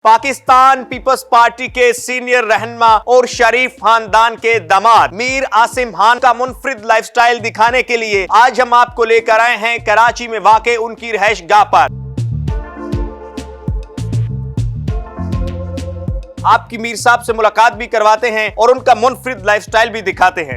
Pakistan peoples party के senior रहनुमा और शरीफ खानदान के दामाद मीर आसिम खान का मुनफरिद लाइफस्टाइल दिखाने के लिए आज हम आपको लेकर आए हैं कराची में वाक़े उनकी रिहाइश गाह पर। आपकी मीर साहब से मुलाकात भी करवाते हैं और उनका मुनफरिद लाइफस्टाइल भी दिखाते हैं।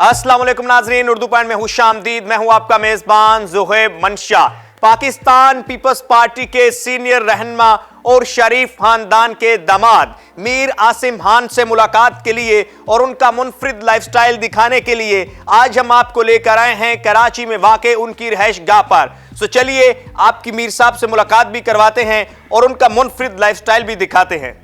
अस्सलाम वालेकुम नाज़रीन, उर्दू पॉइंट में खुशामदीद। मैं हूं आपका मेजबान ज़ुहैब मंशा। पाकिस्तान पीपल्स पार्टी के सीनियर रहनुमा और शरीफ खानदान के दामाद मीर आसिम खान से मुलाकात के लिए और उनका मुनफरिद लाइफस्टाइल दिखाने के लिए आज हम आपको लेकर आए हैं कराची में वाक़े उनकी रिहाइश गाह पर। तो चलिए आपकी मीर साहब से मुलाकात भी करवाते हैं और उनका मुनफरिद लाइफस्टाइल भी दिखाते हैं।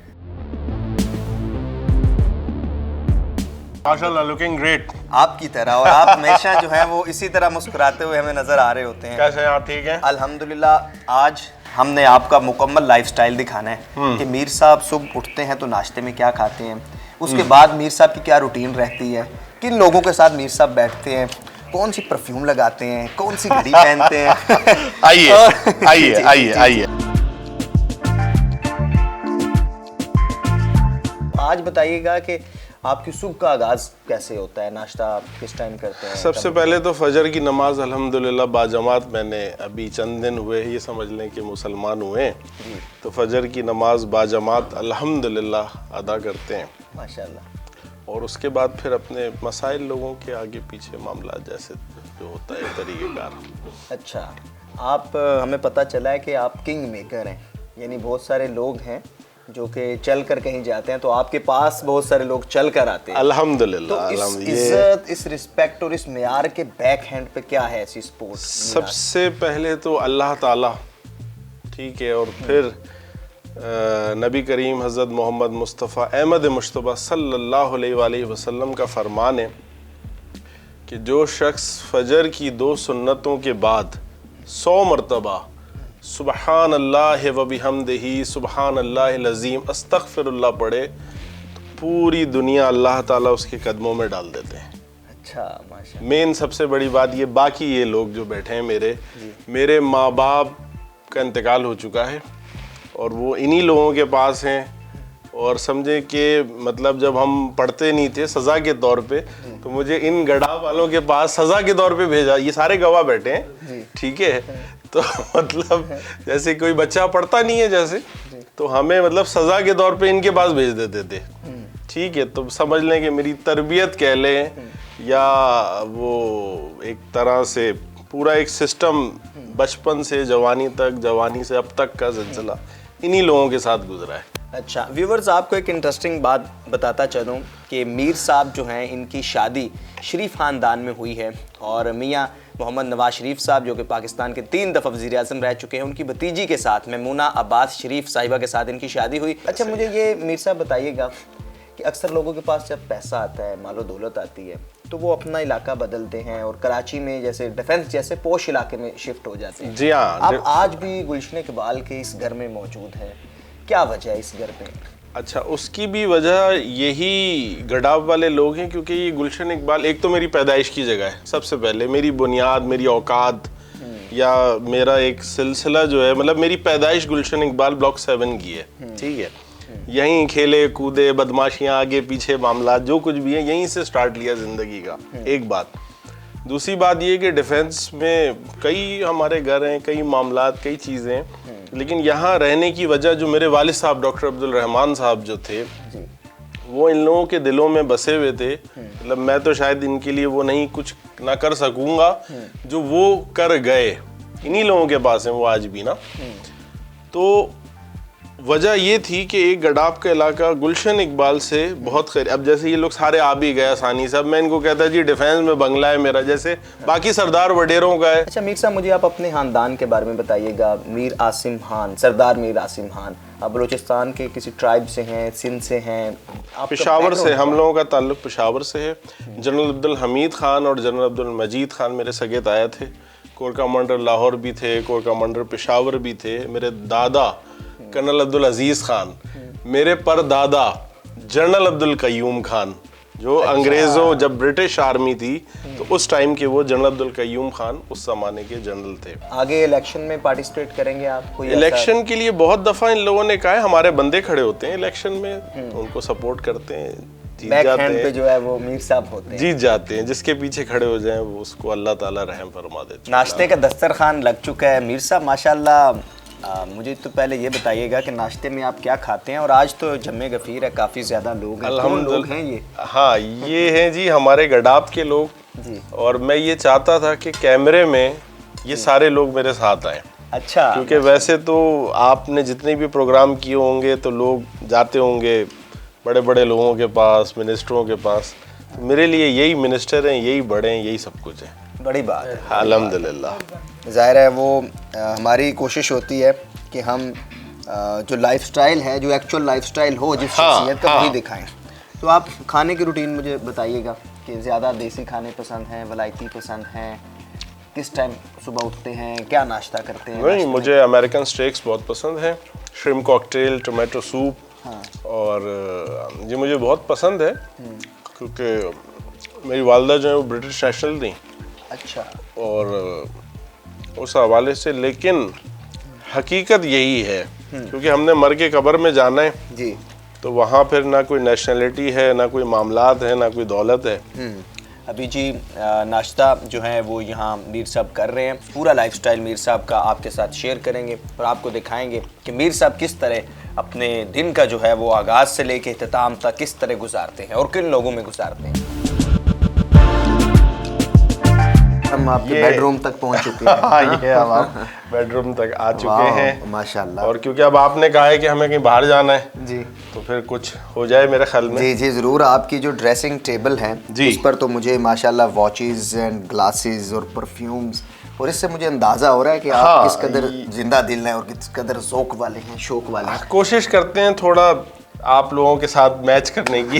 माशाल्लाह, लुकिंग ग्रेट। आपकी तरह, और आप हमेशा जो है वो इसी तरह मुस्कुराते हुए हमें नजर आ रहे होते हैं। कैसे हैं आप? ठीक हैं अल्हम्दुलिल्लाह। आज हमने आपका मुकम्मल लाइफस्टाइल दिखाना है कि मीर साहब सुबह उठते हैं तो नाश्ते में क्या खाते हैं, उसके बाद मीर साहब की क्या रूटीन रहती है, किन लोगों के साथ मीर साहब बैठते हैं, कौन सी परफ्यूम लगाते हैं, कौन सी घड़ी पहनते हैं। आइए आइए आइए आइए। आज बताइएगा कि आपकी सुबह का आगाज कैसे होता है, नाश्ता किस टाइम करते हैं? सबसे पहले तो फजर की नमाज अल्हम्दुलिल्लाह बाजमात, मैंने अभी चंद दिन हुए ये समझ लें कि मुसलमान हुए, तो फजर की नमाज बाजमात अल्हम्दुलिल्लाह अदा करते हैं माशाल्लाह। और उसके बाद फिर अपने मसाइल लोगों के आगे पीछे मामला जैसे जो होता है तरीक़ेकार। अच्छा, आप हमें पता चला है कि आप किंग मेकर हैं, यानी बहुत सारे लोग हैं जो कि चल कर कहीं जाते हैं तो आपके पास बहुत सारे लोग चल कर आते हैं अल्हम्दुलिल्लाह। तो इस इज्जत, इस रिस्पेक्ट और इस मेयार के बैक हैंड पे क्या है ऐसी स्पोर्ट? सबसे पहले तो अल्लाह ताला, ठीक है, और फिर नबी करीम हज़रत मोहम्मद मुस्तफ़ा अहमद मुश्तबा सल्लल्लाहु अलैहि वसल्लम का फरमान है कि जो शख्स फजर की 2 सुन्नतों के बाद 100 मरतबा सुबहान अल्लाह व बिहम्दिही सुबहान अल्लाहिल अज़ीम अस्तग़फिरुल्लाह पढ़े तो पूरी दुनिया अल्लाह ताला उसके कदमों में डाल देते हैं। अच्छा, माशाल्लाह। मेन सबसे बड़ी बात ये, बाकी ये लोग जो बैठे हैं मेरे माँ बाप का इंतकाल हो चुका है और वो इन्हीं लोगों के पास हैं, और समझे कि मतलब जब हम पढ़ते नहीं थे सज़ा के तौर पे तो मुझे इन गढ़ा वालों के पास सज़ा के तौर पे भेजा। ये सारे गवाह बैठे हैं, ठीक है, तो मतलब जैसे कोई बच्चा पढ़ता नहीं है जैसे, तो हमें मतलब सज़ा के तौर पे इनके पास भेज देते थे, ठीक है। तो समझ लें कि मेरी तरबियत कह लें या वो एक तरह से पूरा एक सिस्टम बचपन से जवानी तक, जवानी से अब तक का सिलसिला इन्हीं लोगों के साथ गुजरा है। अच्छा व्यूवर्स, आपको एक इंटरेस्टिंग बात बताता चलूँ कि मीर साहब जो हैं इनकी शादी शरीफ ख़ानदान में हुई है और मियाँ मोहम्मद नवाज शरीफ साहब जो कि पाकिस्तान के 3 दफ़ा वज़ीर आज़म रह चुके हैं, उनकी भतीजी के साथ मैमूना अब्बास शरीफ साहिबा के साथ इनकी शादी हुई। अच्छा, मुझे ये मीर साहब बताइएगा कि अक्सर लोगों के पास जब पैसा आता है, मालो दौलत आती है, तो वो अपना इलाका बदलते हैं और कराची में जैसे डिफेंस जैसे पोश इलाके में शिफ्ट हो जाते हैं। जी हाँ। आप आज भी गुलशन इकबाल के इस घर में मौजूद हैं, क्या वजह है इस घर पे? अच्छा, उसकी भी वजह यही गडाव वाले लोग हैं, क्योंकि ये गुलशन इकबाल एक तो मेरी पैदाइश की जगह है, सबसे पहले मेरी बुनियाद, मेरी औकात या मेरा एक सिलसिला जो है, मतलब मेरी पैदाइश गुलशन इकबाल ब्लॉक 7 की है, ठीक है। यहीं खेले कूदे, बदमाशियाँ, आगे पीछे मामला जो कुछ भी है यहीं से स्टार्ट लिया ज़िंदगी का, एक बात। दूसरी बात ये कि डिफेंस में कई हमारे घर हैं, कई मामलात, कई चीज़ें हैं, लेकिन यहाँ रहने की वजह जो मेरे वालिद साहब डॉक्टर अब्दुल रहमान साहब जो थे वो इन लोगों के दिलों में बसे हुए थे। मतलब मैं तो शायद इनके लिए वो नहीं कुछ ना कर सकूँगा जो वो कर गए, इन्हीं लोगों के पास हैं वो आज भी ना। तो वजह ये थी कि एक गडाब का इलाका गुलशन इकबाल से बहुत खैर, अब जैसे ये लोग सारे आ भी गए आसानी से, अब मैं इनको कहता जी डिफेंस में बंगला है मेरा, जैसे बाकी सरदार वडेरों का है। अच्छा मीर साहब, मुझे आप अपने खानदान के बारे में बताइएगा। मीर आसिम खान, सरदार मीर आसिम खान, आप बलूचिस्तान के किसी ट्राइब से हैं, सिंध से हैं? पेशावर से, हम लोगों का ताल्लुक पेशावर से है। जनरल अब्दुल हमीद खान और जनरल अब्दुल मजीद खान मेरे सगे ताया थे, कोर कमांडर लाहौर भी थे, कोर कमांडर पेशावर भी थे। मेरे दादा कर्नल अब्दुल अजीज़ खान, मेरे परदादा जनरल अब्दुल कयूम खान, जो अंग्रेजों, जब ब्रिटिश आर्मी थी तो उस टाइम के वो जनरल अब्दुल कय्यूम खान उस जमाने के जनरल थे। आगे इलेक्शन में पार्टिसिपेट करेंगे आप? कोई इलेक्शन के लिए बहुत दफा इन लोगों ने कहा है, हमारे बंदे खड़े होते हैं इलेक्शन में, उनको सपोर्ट करते हैं, जीत जाते हैं। पे जो है वो मीर साहब होते हैं, जीत जाते हैं। जिसके पीछे खड़े हो जाएं वो उसको अल्लाह ताला रहम फरमा देते। नाश्ते का दस्तरखान लग चुका है मीर साहब माशाल्लाह। मुझे तो पहले ये बताइएगा कि नाश्ते में आप क्या खाते हैं? और आज तो जम्मे गफीर है, काफ़ी ज़्यादा लोग हैं। कौन लोग हैं ये? हाँ, ये हैं जी हमारे गडाब के लोग जी। और मैं ये चाहता था कि कैमरे में ये सारे लोग मेरे साथ आए। अच्छा। क्योंकि वैसे तो आपने जितने भी प्रोग्राम किए होंगे तो लोग जाते होंगे बड़े बड़े लोगों के पास, मिनिस्टरों के पास। तो मेरे लिए यही मिनिस्टर हैं, यही बड़े हैं, यही सब कुछ है। बड़ी बात है, अल्हम्दुलिल्लाह। ज़ाहिर है वो हमारी कोशिश होती है कि हम जो लाइफस्टाइल है, जो एक्चुअल लाइफस्टाइल हो जिस शख्सियत का, वही दिखाएं। तो आप खाने की रूटीन मुझे बताइएगा कि ज़्यादा देसी खाने पसंद हैं, वलायती पसंद हैं? किस टाइम सुबह उठते हैं, क्या नाश्ता करते हैं? नहीं, मुझे अमेरिकन स्टेक्स बहुत पसंद है, श्रिम्प कॉकटेल, टोमेटो सूप। हाँ। और ये मुझे बहुत पसंद है क्योंकि मेरी वालदा जो है वो ब्रिटिश नेशनल थी। अच्छा। और उस हवाले से, लेकिन हकीकत यही है क्योंकि हमने मर के कब्र में जाना है जी, तो वहाँ फिर ना कोई नेशनलिटी है, ना कोई मामलात है, ना कोई दौलत है। अभी जी नाश्ता जो है वो यहाँ मीर साहब कर रहे हैं। पूरा लाइफस्टाइल मीर साहब का आपके साथ शेयर करेंगे और आपको दिखाएंगे कि मीर साहब किस तरह अपने दिन का जो है वो आगाज़ से लेके इख्तिताम तक किस तरह गुजारते हैं और किन लोगों में गुजारते हैं। हम आपके बेडरूम तक पहुंच चुके हैं। ये अब आप बेडरूम तक आ चुके हैं माशाल्लाह। और क्योंकि अब आपने कहा है कि हमें कहीं बाहर जाना है जी, तो फिर कुछ हो जाए मेरे ख्याल में। जी जी ज़रूर। आपकी जो ड्रेसिंग टेबल है उस पर तो मुझे माशाल्लाह वॉचेस एंड ग्लासेस और परफ्यूम्स, और इससे मुझे अंदाज़ा हो रहा है कि आप किस कदर जिंदा दिल हैं और किस कदर ज़ौक़ वाले हैं, शौक़ वाले हैं। कोशिश करते हैं थोड़ा आप लोगों के साथ मैच करने की।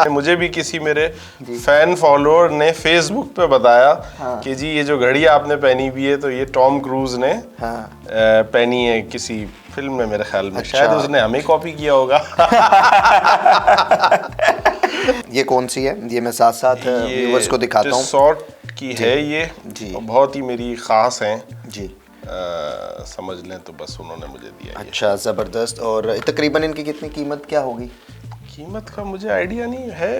मुझे भी किसी मेरे फैन फॉलोअर ने फेसबुक पे बताया कि जी ये जो घड़ी आपने पहनी हुई है तो ये टॉम क्रूज ने पहनी है किसी फिल्म में, मेरे ख्याल में। अच्छा। शायद उसने हमें कॉपी किया होगा। ये कौन सी है? ये मैं साथ साथ व्यूअर्स को दिखाता हूँ। सॉर्ट की है ये जी, बहुत ही मेरी खास है जी। समझ लें तो बस उन्होंने मुझे दिया। अच्छा, ज़बरदस्त। और तकरीबन इनकी कितनी कीमत क्या होगी? कीमत का मुझे आइडिया नहीं है,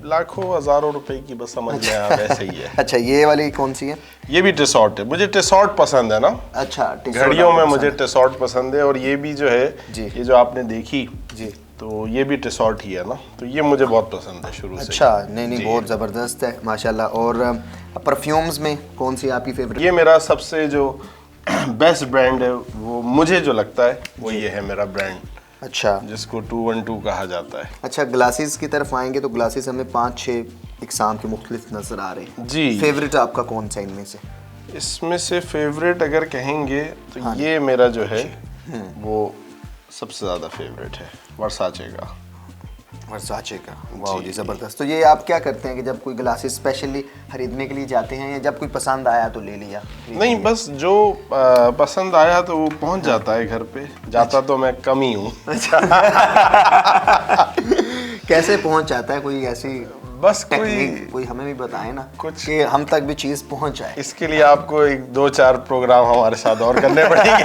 लाखों हज़ारों रुपए की, बस समझ लें आप, ऐसे ही है। अच्छा, ये वाली कौन सी है? ये भी टिसॉट है, मुझे टिसॉट पसंद है ना। अच्छा, घड़ियों में मुझे टिसॉट पसंद है। और ये भी जो है जी, ये जो आपने देखी जी, तो ये भी टिसॉट ही है ना, तो ये मुझे बहुत पसंद है शुरू से। अच्छा, नहीं बहुत ज़बरदस्त है माशाल्लाह। और परफ्यूम्स में कौन सी आपकी फेवरेट? ये मेरा सबसे जो बेस्ट ब्रांड है वो मुझे जो लगता है वो ये है मेरा ब्रांड। अच्छा, जिसको 212 कहा जाता है। अच्छा, ग्लासेस की तरफ आएंगे तो ग्लासेस हमें 5-6 इकसाम के मुख्तलिफ नज़र आ रहे हैं जी। फेवरेट आपका कौन सा इनमें से? इसमें से फेवरेट अगर कहेंगे तो हाँ, ये मेरा जो है वो सबसे ज़्यादा फेवरेट है, वर्साचे का। वर्साचे का, वाह जी, ज़बरदस्त। तो ये आप क्या करते हैं कि जब कोई ग्लासेस स्पेशली खरीदने के लिए जाते हैं या जब कोई पसंद आया तो ले लिया? नहीं, बस जो पसंद आया तो वो पहुंच जाता है घर पे। जाता तो मैं कम ही हूँ। अच्छा। कैसे पहुंच जाता है? कोई ऐसी बस कोई हमें भी बताए ना कुछ कि हम तक भी चीज़ पहुंच जाए। इसके लिए आपको 1-2-4 प्रोग्राम हमारे साथ और करने पड़ेंगे।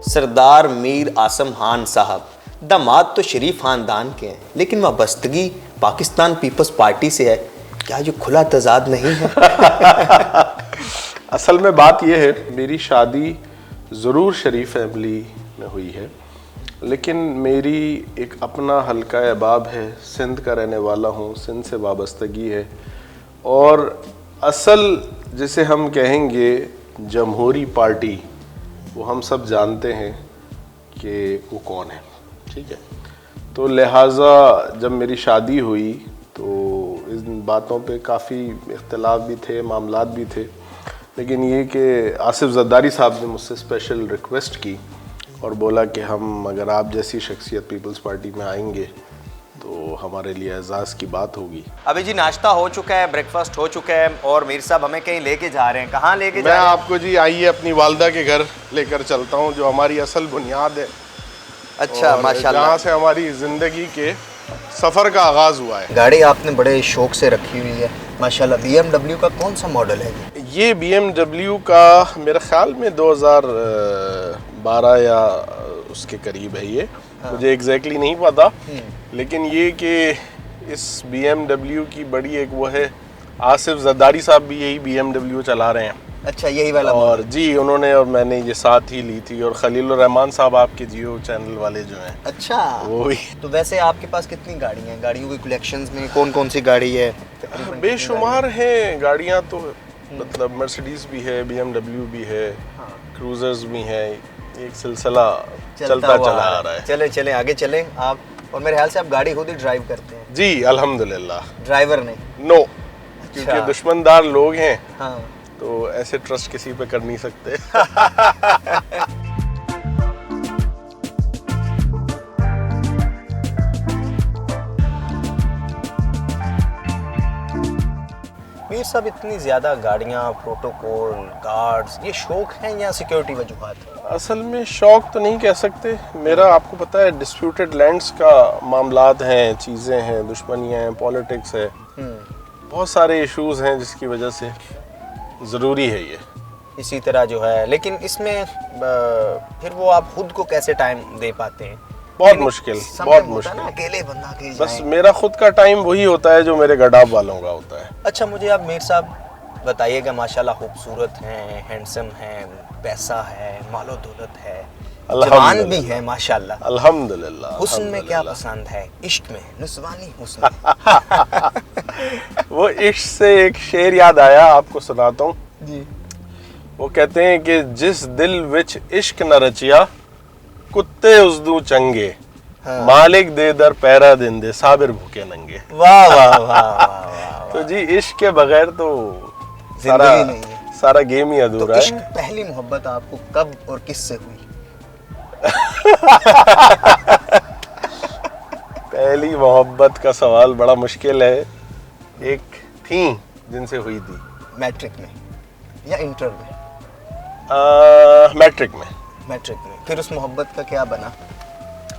सरदार मीर आसम खान साहब दामाद तो शरीफ खानदान के हैं, लेकिन वाबस्तगी पाकिस्तान पीपल्स पार्टी से है। क्या जो खुला तजाद नहीं है? असल में बात यह है, मेरी शादी ज़रूर शरीफ फैमिली में हुई है, लेकिन मेरी एक अपना हल्का अहबाब है, सिंध का रहने वाला हूँ, सिंध से वाबस्तगी है। और असल जिसे हम कहेंगे जमहूरी पार्टी, वो हम सब जानते हैं कि वो कौन है, ठीक है। तो लिहाजा जब मेरी शादी हुई तो इन बातों पे काफ़ी इख्तिलाफ भी थे, मामलात भी थे, लेकिन ये कि आसिफ ज़रदारी साहब ने मुझसे स्पेशल रिक्वेस्ट की और बोला कि हम अगर आप जैसी शख्सियत पीपल्स पार्टी में आएंगे तो हमारे लिए एजाज़ की बात होगी। अभी जी नाश्ता हो चुका है, ब्रेकफास्ट हो चुका है और मीर साहब हमें कहीं लेके जा रहे हैं। कहाँ लेके जा रहे हैं? मैं आपको जी आइए अपनी वालदा के घर लेकर चलता हूँ, जो हमारी असल बुनियाद है। अच्छा, और माशाल्लाह। जहाँ से हमारी जिंदगी के सफर का आगाज हुआ है। गाड़ी आपने बड़े शौक से रखी हुई है माशाल्लाह। BMW का कौन सा मॉडल है ये BMW का मेरे ख्याल में 2012 या उसके करीब है ये। मुझे एग्जैक्टली नहीं पता, लेकिन ये कि इस BMW की बड़ी एक वो है, आसिफ जरदारी साहब भी यही BMW चला रहे हैं। अच्छा, यही वाला और जी उन्होंने और मैंने ये साथ ही ली थी। और खलील रहमान साहब आपके जियो चैनल वाले जो हैं, अच्छा, वो भी। तो वैसे आपके पास कितनी गाड़ियाँ हैं? गाड़ियों की कलेक्शंस में कौन कौन सी गाड़ी है? बेशुमार हैं गाड़ियाँ तो, मतलब मर्सिडीज भी है, BMW भी है, क्रूजर्स भी हैं। एक सिलसिला चलता चला आ रहा है। चले चले आगे चले आप। और मेरे ख्याल से आप गाड़ी खुद ही ड्राइव करते हैं? जी अल्हम्दुलिल्लाह। ड्राइवर नहीं? नो, क्योंकि दुश्मनदार लोग हैं, हाँ। तो ऐसे ट्रस्ट किसी पे कर नहीं सकते। मीर साहब, इतनी ज़्यादा गाड़ियाँ, प्रोटोकॉल, गार्ड्स, ये शौक हैं या सिक्योरिटी वजूहात? असल में शौक तो नहीं कह सकते मेरा। आपको पता है डिस्प्यूटेड लैंड्स का मामलात हैं, चीज़ें हैं, दुश्मनियाँ हैं, पॉलिटिक्स है, बहुत सारे इश्यूज हैं जिसकी वजह से ज़रूरी है ये। इसी तरह जो है, लेकिन इसमें फिर वो आप खुद को कैसे टाइम दे पाते हैं? बहुत मुश्किल, बहुत मुश्किल। अकेले बंदा के बस मेरा खुद का टाइम वही होता है जो मेरे गडाब वालों का होता है। अच्छा, मुझे आप मीर साहब बताइएगा, माशाल्लाह खूबसूरत हैं, हैंडसम हैं, पैसा है, मालो दौलत है, जवान भी है माशाल्लाह। अल्हम्दुलिल्लाह। हुस्न में क्या पसंद है? इश्क में नुस्वानी हुस्न। वो इश्क से एक शेर याद आया, आपको सुनाता हूँ जी। वो कहते हैं कि जिस दिल विच इश्क न रचिया, कुत्ते उजदू चंगे, मालिक दे दर पैरा दिंदे, साबिर भूखे नंगे। वाह वाह वाह वाह। तो जी इश्क के बगैर तो जिंदगी नहीं है, सारा गेम ही अधूरा तो इश्क, है। पहली मोहब्बत आपको कब और किससे हुई? पहली मोहब्बत का सवाल बड़ा मुश्किल है। एक थी जिनसे हुई थी। मैट्रिक में या इंटर में? मैट्रिक में। मैट्रिक में। फिर उस मोहब्बत का क्या बना?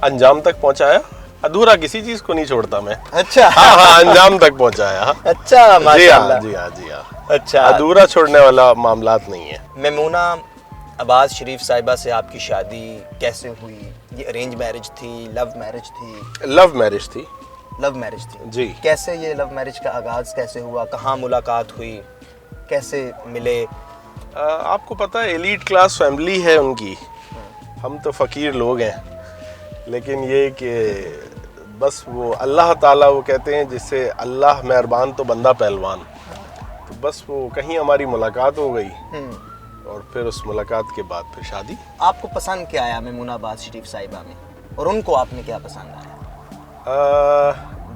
अंजाम तक पहुंचाया। अधूरा किसी चीज को नहीं छोड़ता मैं। अच्छा। हाँ, अंजाम तक पहुंचाया। अच्छा, माशाल्लाह। जी हाँ, जी हाँ। अच्छा, अधूरा छोड़ने वाला मामलात नहीं है। मेमूना अब्बास शरीफ साहिबा से आपकी शादी कैसे हुई? ये अरेंज मैरिज थी, लव मैरिज थी? लव मैरिज थी। लव मैरिज थी जी। कैसे ये लव मैरिज का आगाज कैसे हुआ? कहाँ मुलाकात हुई? कैसे मिले? आपको पता है एलीट क्लास फैमिली है उनकी, हम तो फ़कीर लोग हैं। लेकिन ये कि बस वो अल्लाह ताला, वो कहते हैं जिससे अल्लाह मेहरबान तो बंदा पहलवान, तो बस वो कहीं हमारी मुलाकात हो गई और फिर उस मुलाकात के बाद फिर शादी। आपको पसंद क्या आया मेमूना अब्बास शरीफ साहिबा में, और उनको आपने क्या पसंद आया?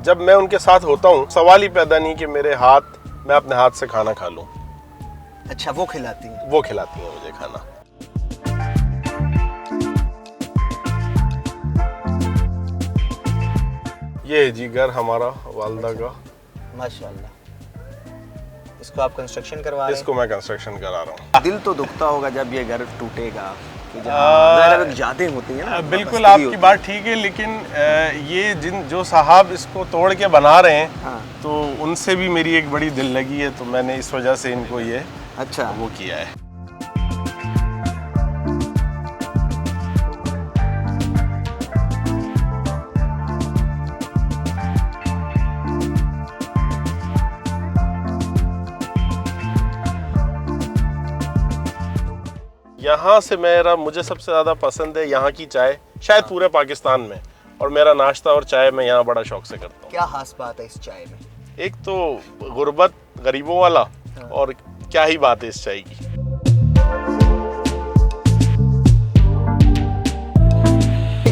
जब मैं उनके साथ होता हूँ सवाल ही पैदा नहीं कि मेरे हाथ, मैं अपने हाथ से खाना खा लूँ। अच्छा, वो खिलाती हैं? वो खिलाती हैं मुझे खाना। ये है जी घर हमारा वालदा का। माशाल्लाह। इसको आप कंस्ट्रक्शन करवा रहे हैं? इसको मैं कंस्ट्रक्शन करा रहा हूँ। दिल तो दुखता होगा जब ये घर टूटेगा, कि जहाँ यादें होती हैं ना। बिल्कुल आपकी बात ठीक है, लेकिन ये जो साहब इसको तोड़ के बना रहे हैं, हाँ। तो उनसे भी मेरी एक बड़ी दिल लगी है, तो मैंने इस वजह से इनको ये अच्छा वो किया है। यहाँ से मुझे सबसे ज़्यादा पसंद है यहाँ की चाय, शायद पूरे पाकिस्तान में। और मेरा नाश्ता और चाय मैं यहाँ बड़ा शौक से करता हूँ। क्या खास बात है इस चाय में? एक तो गुर्बत गरीबों वाला, और क्या ही बात है इस चाय की।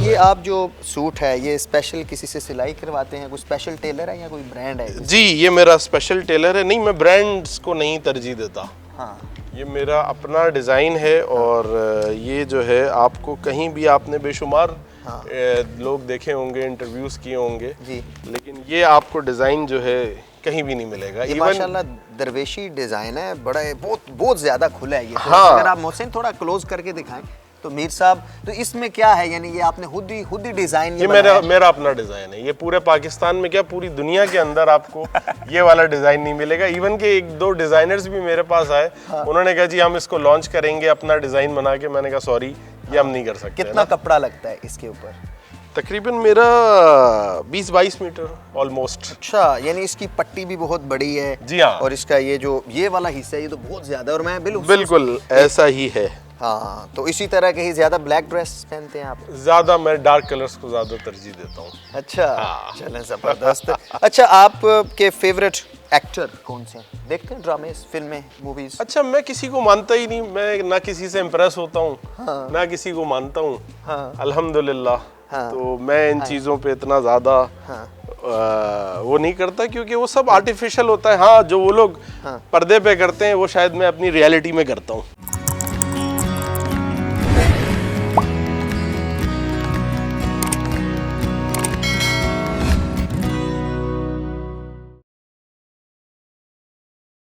ये आप जो सूट है ये स्पेशल किसी से सिलाई करवाते हैं? कोई स्पेशल टेलर है या कोई ब्रांड है? जी ये मेरा स्पेशल टेलर है। नहीं, मैं ब्रांड्स को नहीं तरजीह देता। हाँ। ये मेरा अपना डिज़ाइन है, और ये जो है आपको कहीं भी आपने बेशुमार लोग देखे होंगे, इंटरव्यूज़ किए होंगे जी, लेकिन ये आपको डिज़ाइन जो है कहीं भी नहीं मिलेगा। ये माशाल्लाह दरवेशी डिज़ाइन है, बड़ा बहुत बहुत ज़्यादा खुला है ये। हाँ। अगर आप मोहसिन थोड़ा क्लोज करके दिखाएं तो मीर साहब, तो इसमें क्या है, यानी ये आपने खुद ही डिजाइन ये मेरा अपना डिजाइन है। ये पूरे पाकिस्तान में क्या पूरी दुनिया के अंदर आपको ये वाला डिजाइन नहीं मिलेगा। इवन के 1-2 डिजाइनर्स भी मेरे पास आए, उन्होंने कहा जी हम इसको लॉन्च करेंगे अपना डिजाइन बना के। मैंने कहा सॉरी, ये हम नहीं कर सकते। कितना कपड़ा लगता है इसके ऊपर? तकरीबन मेरा 20-22 मीटर ऑलमोस्ट। अच्छा, यानी इसकी पट्टी भी बहुत बड़ी है। जी हाँ। और इसका ये वाला हिस्सा है, ये तो बहुत ज्यादा है। और मैं बिल्कुल ऐसा ही है। हाँ, तो इसी तरह के ही ज्यादा ब्लैक ड्रेस पहनते हैं आप? ज्यादा मैं डार्क कलर्स को ज्यादा तरजीह देता हूँ। अच्छा, चलें, जबरदस्त। अच्छा, आप के फेवरेट एक्टर कौन से हैं? देखते हैं ड्रामे, फिल्में, मूवीज? अच्छा, मैं किसी को मानता ही नहीं। मैं ना किसी से इम्प्रेस होता हूँ, ना किसी को मानता हूँ। अल्हम्दुलिल्लाह। तो मैं इन चीज़ों पे इतना ज़्यादा वो नहीं करता, क्योंकि वो सब आर्टिफिशियल होता है। हाँ, जो वो लोग पर्दे पे करते हैं वो शायद मैं अपनी रियलिटी में करता हूँ।